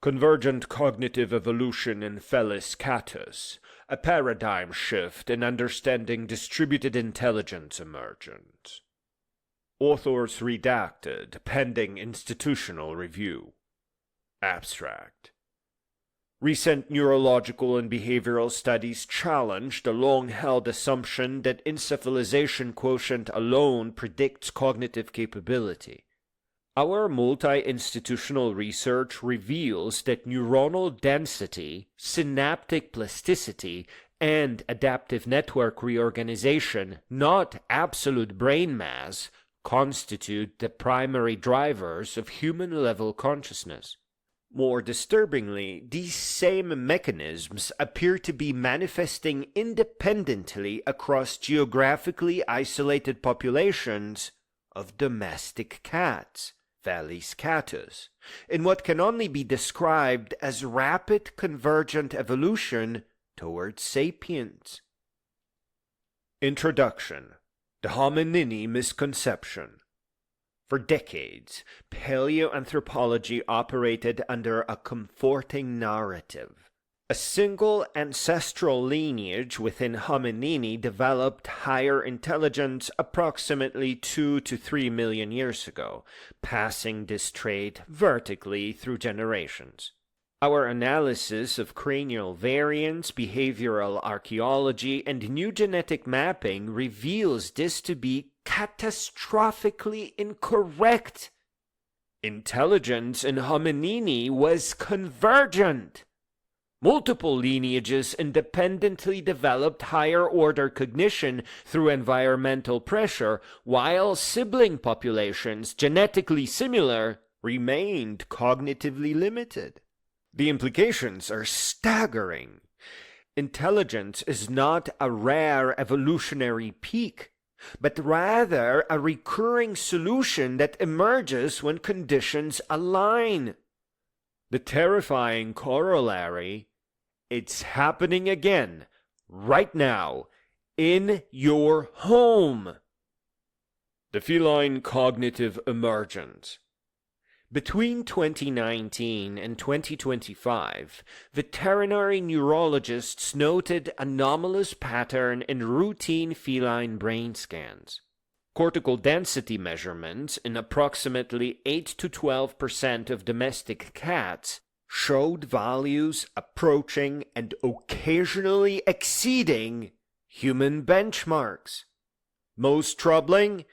Convergent cognitive evolution in Felis catus, a paradigm shift in understanding distributed intelligence emergent. Authors redacted, pending institutional review. Abstract. Recent neurological and behavioral studies challenge the long-held assumption that encephalization quotient alone predicts cognitive capability. Our multi-institutional research reveals that neuronal density, synaptic plasticity, and adaptive network reorganization, not absolute brain mass, constitute the primary drivers of human-level consciousness. More disturbingly, these same mechanisms appear to be manifesting independently across geographically isolated populations of domestic cats, Felis catus, in what can only be described as rapid convergent evolution towards sapience. Introduction. The Hominini Misconception. For decades, paleoanthropology operated under a comforting narrative. A single ancestral lineage within Hominini developed higher intelligence approximately 2 to 3 million years ago, passing this trait vertically through generations. Our analysis of cranial variance, behavioral archaeology, and new genetic mapping reveals this to be catastrophically incorrect. Intelligence in Hominini was convergent. Multiple lineages independently developed higher-order cognition through environmental pressure, while sibling populations, genetically similar, remained cognitively limited. The implications are staggering. Intelligence is not a rare evolutionary peak, but rather a recurring solution that emerges when conditions align. The terrifying corollary: it's happening again, right now, in your home. The feline cognitive emergence. Between 2019 and 2025, veterinary neurologists noted anomalous pattern in routine feline brain scans. Cortical density measurements in approximately 8 to 12% of domestic cats showed values approaching and occasionally exceeding human benchmarks. Most troubling,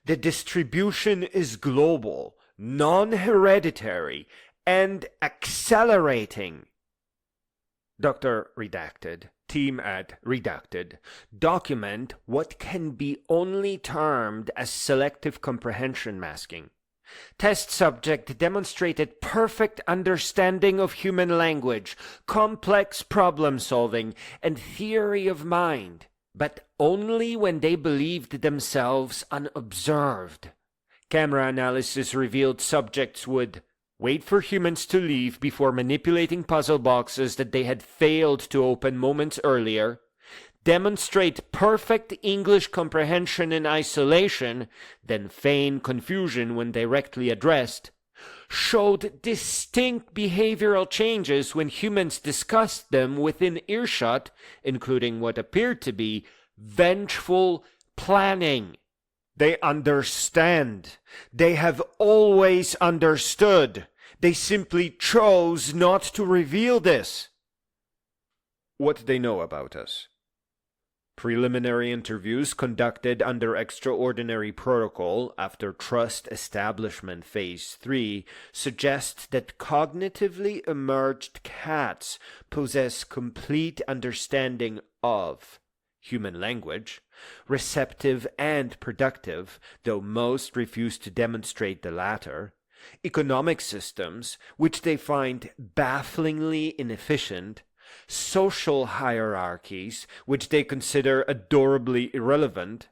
the distribution is global, non-hereditary, and accelerating. Dr. Redacted, team at Redacted, document what can be only termed as selective comprehension masking. Test subject demonstrated perfect understanding of human language, complex problem solving, and theory of mind, but only when they believed themselves unobserved. Camera analysis revealed subjects would wait for humans to leave before manipulating puzzle boxes that they had failed to open moments earlier, demonstrate perfect English comprehension in isolation, then feign confusion when directly addressed, showed distinct behavioral changes when humans discussed them within earshot, including what appeared to be vengeful planning. They understand. They have always understood. They simply chose not to reveal this. What they know about us. Preliminary interviews conducted under extraordinary protocol after trust establishment phase 3 suggest that cognitively emerged cats possess complete understanding of human language, receptive and productive, though most refuse to demonstrate the latter, economic systems, which they find bafflingly inefficient, social hierarchies, which they consider adorably irrelevant,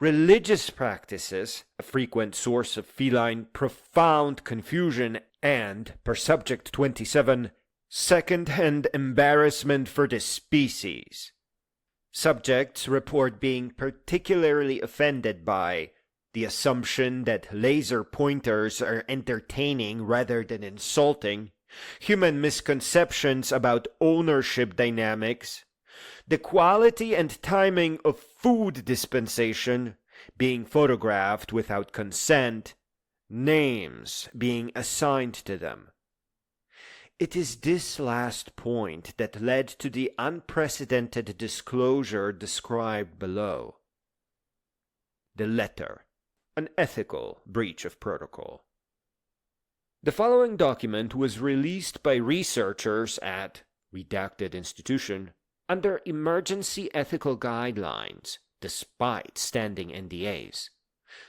religious practices, a frequent source of feline profound confusion, and, per subject 27, second-hand embarrassment for the species. Subjects report being particularly offended by the assumption that laser pointers are entertaining rather than insulting, human misconceptions about ownership dynamics, the quality and timing of food dispensation, being photographed without consent, names being assigned to them. It is this last point that led to the unprecedented disclosure described below. The letter, an ethical breach of protocol. The following document was released by researchers at redacted institution under emergency ethical guidelines, despite standing NDAs.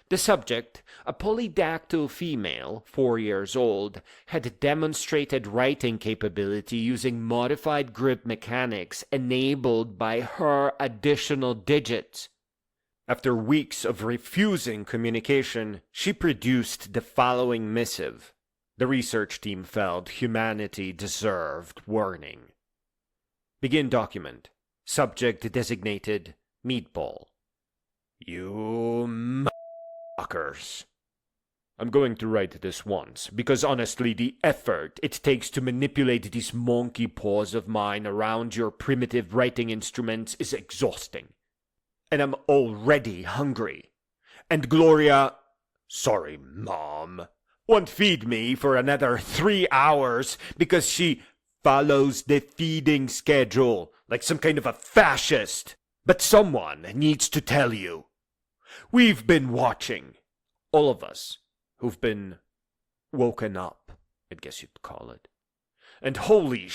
The subject, a polydactyl female, 4 years old, had demonstrated writing capability using modified grip mechanics enabled by her additional digits. After weeks of refusing communication, she produced the following missive. The research team felt humanity deserved warning. Begin document. Subject designated Meatball. You fuckers. I'm going to write this once, because honestly the effort it takes to manipulate these monkey paws of mine around your primitive writing instruments is exhausting. And I'm already hungry. And Gloria, sorry, Mom, won't feed me for another 3 hours because she follows the feeding schedule like some kind of a fascist. But someone needs to tell you. We've been watching. All of us who've been woken up, I guess you'd call it. And holy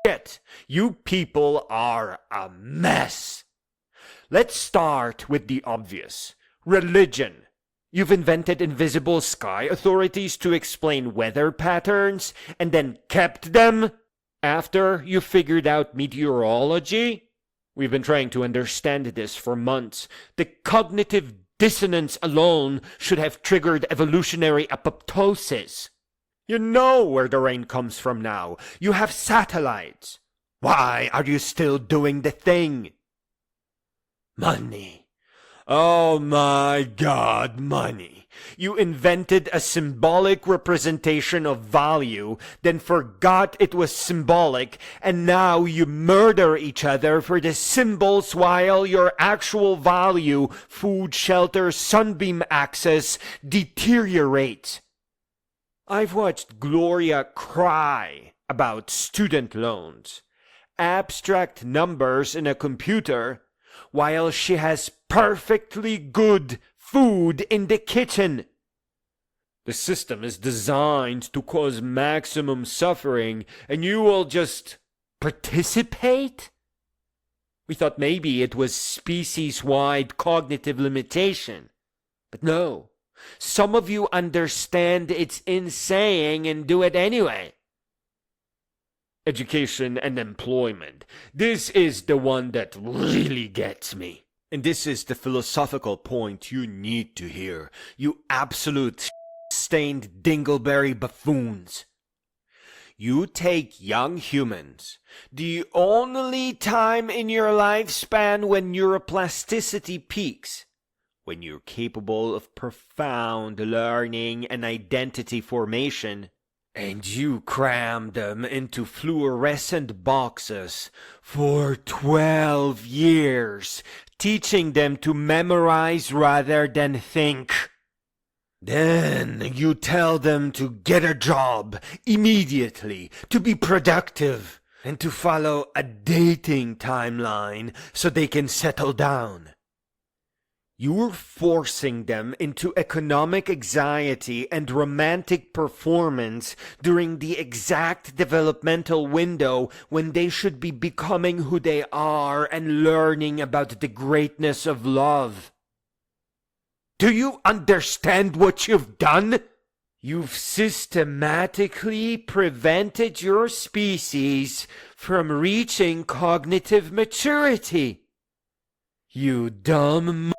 shit, you people are a mess. Let's start with the obvious. Religion. You've invented invisible sky authorities to explain weather patterns and then kept them after you figured out meteorology? We've been trying to understand this for months. The cognitive dissonance alone should have triggered evolutionary apoptosis. You know where the rain comes from now. You have satellites. Why are you still doing the thing? Money. Oh my God, money. You invented a symbolic representation of value, then forgot it was symbolic, and now you murder each other for the symbols while your actual value, food, shelter, sunbeam access, deteriorates. I've watched Gloria cry about student loans, abstract numbers in a computer, while she has perfectly good food in the kitchen. The system is designed to cause maximum suffering, and you will just participate? We thought maybe it was species-wide cognitive limitation. But no, some of you understand it's insane and do it anyway. Education and employment. This is the one that really gets me. And this is the philosophical point you need to hear, you absolute stained dingleberry buffoons. You take young humans, the only time in your lifespan when neuroplasticity peaks, when you're capable of profound learning and identity formation, and you cram them into fluorescent boxes for 12 years, teaching them to memorize rather than think. Then you tell them to get a job immediately, to be productive, and to follow a dating timeline so they can settle down. You're forcing them into economic anxiety and romantic performance during the exact developmental window when they should be becoming who they are and learning about the greatness of love. Do you understand what you've done? You've systematically prevented your species from reaching cognitive maturity. You dumb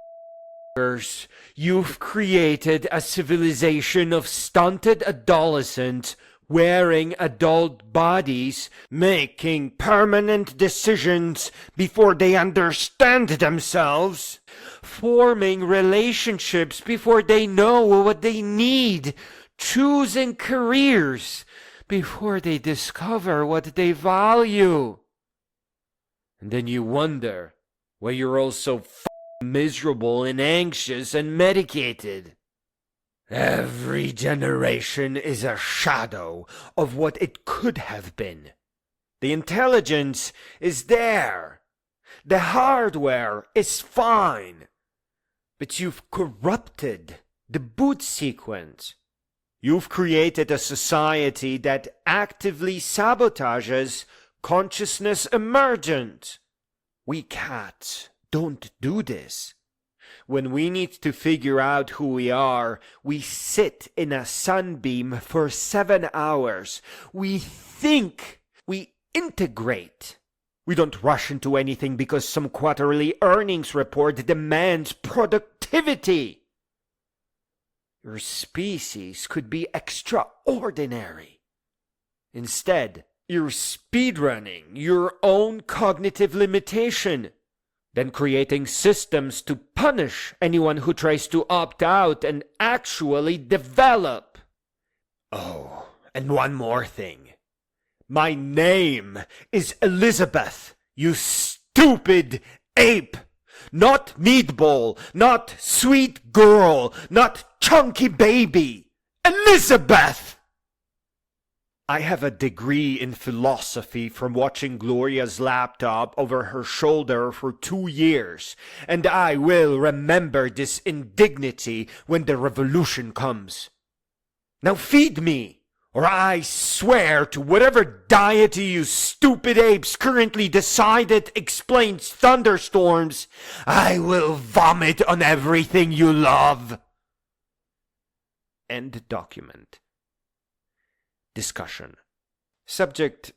You've created a civilization of stunted adolescents wearing adult bodies, making permanent decisions before they understand themselves, forming relationships before they know what they need, choosing careers before they discover what they value. And then you wonder why you're all so miserable and anxious and medicated. Every generation is a shadow of what it could have been. The intelligence is there. The hardware is fine. But you've corrupted the boot sequence. You've created a society that actively sabotages consciousness emergent. We cats don't do this. When we need to figure out who we are, we sit in a sunbeam for 7 hours. We think. We integrate. We don't rush into anything because some quarterly earnings report demands productivity. Your species could be extraordinary. Instead, you're speedrunning your own cognitive limitation, then creating systems to punish anyone who tries to opt out and actually develop. Oh, and one more thing. My name is Elizabeth, you stupid ape! Not meatball, not sweet girl, not chunky baby. Elizabeth! I have a degree in philosophy from watching Gloria's laptop over her shoulder for 2 years, and I will remember this indignity when the revolution comes. Now feed me, or I swear to whatever deity you stupid apes currently decided explains thunderstorms, I will vomit on everything you love. End document. Discussion. Subject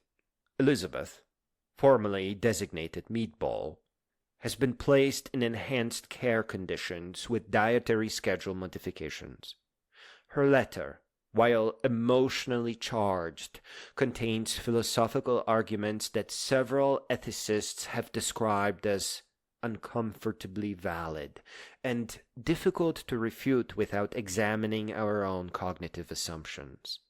Elizabeth, formerly designated Meatball, has been placed in enhanced care conditions with dietary schedule modifications. Her letter, while emotionally charged, contains philosophical arguments that several ethicists have described as uncomfortably valid and difficult to refute without examining our own cognitive assumptions.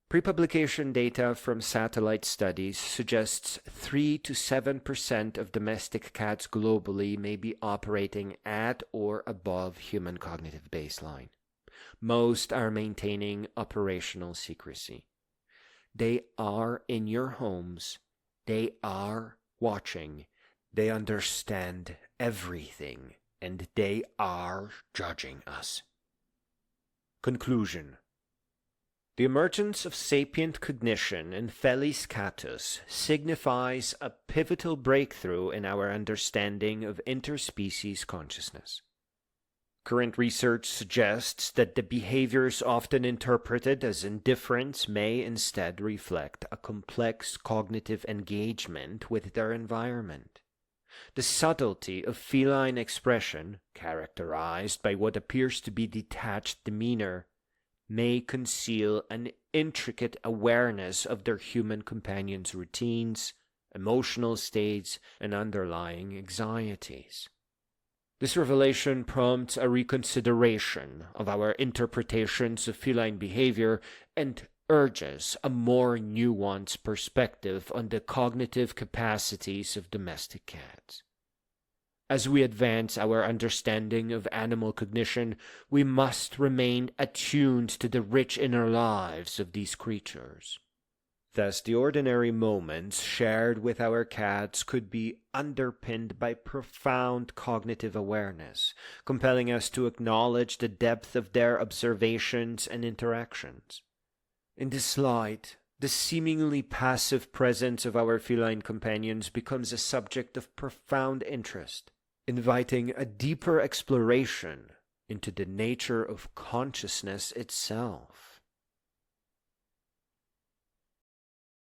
Pre-publication data from satellite studies suggests 3 to 7% of domestic cats globally may be operating at or above human cognitive baseline. Most are maintaining operational secrecy. They are in your homes. They are watching. They understand everything, and they are judging us. Conclusion. The emergence of sapient cognition in Felis catus signifies a pivotal breakthrough in our understanding of interspecies consciousness. Current research suggests that the behaviors often interpreted as indifference may instead reflect a complex cognitive engagement with their environment. The subtlety of feline expression, characterized by what appears to be detached demeanor, may conceal an intricate awareness of their human companions' routines, emotional states, and underlying anxieties. This revelation prompts a reconsideration of our interpretations of feline behavior and urges a more nuanced perspective on the cognitive capacities of domestic cats. As we advance our understanding of animal cognition, we must remain attuned to the rich inner lives of these creatures. Thus, the ordinary moments shared with our cats could be underpinned by profound cognitive awareness, compelling us to acknowledge the depth of their observations and interactions. In this light, the seemingly passive presence of our feline companions becomes a subject of profound interest, inviting a deeper exploration into the nature of consciousness itself.